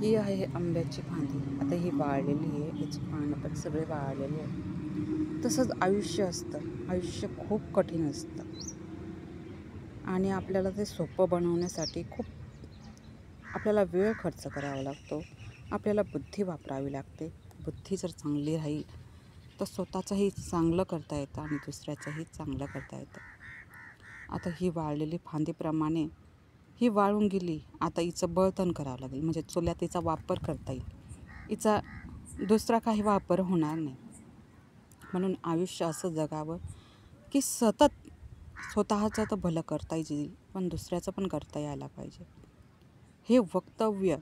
ही आहे आंब्याची फांदी. आता ही वाळलेली आहे, याची पानं पण सगळे वाळलेले आहे. तसंच आयुष्य असतं. आयुष्य खूप कठीण असतं आणि आपल्याला ते सोपं बनवण्यासाठी खूप आपल्याला वेळ खर्च करावा लागतो. आपल्याला बुद्धी वापरावी लागते. बुद्धी जर चांगली राहील तर स्वतःचंही चांगलं करता येतं आणि दुसऱ्याचंही चांगलं करता येतं. आता ही वाळलेली फांदीप्रमाणे ही वाळून गेली. आता हिचं बळतण करावं लागेल, म्हणजे चुल्यात हिचा वापर करता येईल. हिचा दुसरा काही वापर होणार नाही. म्हणून आयुष्य असं जगावं की सतत स्वतःचं तर भलं करता येईल, पण दुसऱ्याचं पण करता यायला पाहिजे. हे वक्तव्य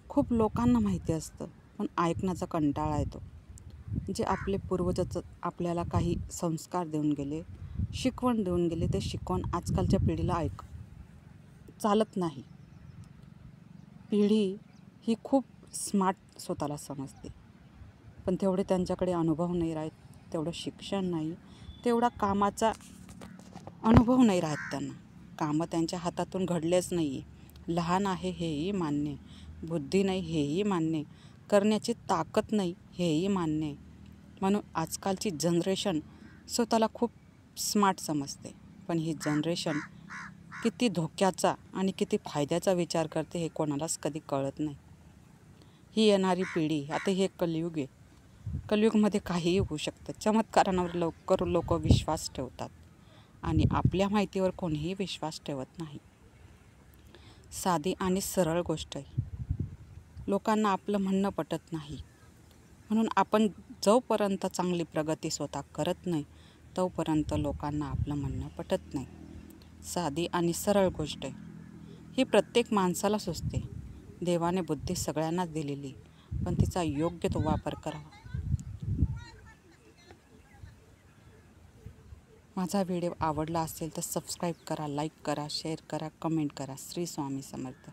खूप लोकांना माहिती असतं, पण ऐकण्याचा कंटाळा येतो. जे आपले पूर्वजच आपल्याला काही संस्कार देऊन गेले, शिकवण देऊन गेले, ते शिकवण आजकालच्या पिढीला चालत नाही. पिढी ही खूप स्मार्ट स्वतःला समजते, पण तेवढे त्यांच्याकडे अनुभव नाही राहत, तेवढं शिक्षण नाही, तेवढा कामाचा अनुभव नाही राहत त्यांना. कामं त्यांच्या हातातून घडलेच नाही आहे. लहान आहे हेही मान्य, बुद्धी नाही हेही मान्य, करण्याची ताकद नाही हेही मान्य. म्हणून आजकालची जनरेशन स्वतःला खूप स्मार्ट समजते, पण ही जनरेशन किती धोक्याचा आणि किती फायद्याचा विचार करते हे कोणालाच कधी कळत नाही. ही येणारी पिढी, आता हे कलियुग आहे. कलियुगमध्ये काहीही होऊ शकतं. चमत्कारांवर लवकर लोक विश्वास ठेवतात आणि आपल्या माहितीवर कोणीही विश्वास ठेवत नाही. साधी आणि सरळ गोष्ट आहे. लोकांना आपलं म्हणणं पटत नाही, म्हणून आपण जोपर्यंत चांगली प्रगती स्वतः करत नाही तोपर्यंत लोकांना आपलं म्हणणं पटत नाही. साधी आणि सरळ गोष्ट आहे. ही प्रत्येक माणसाला सुचते. देवाने बुद्धी सगळ्यांनाच दिलेली, पण तिचा योग्य तो वापर करावा. माझा व्हिडिओ आवडला असेल तर सबस्क्राईब करा, लाईक करा, शेअर करा, कमेंट करा. श्री स्वामी समर्थ.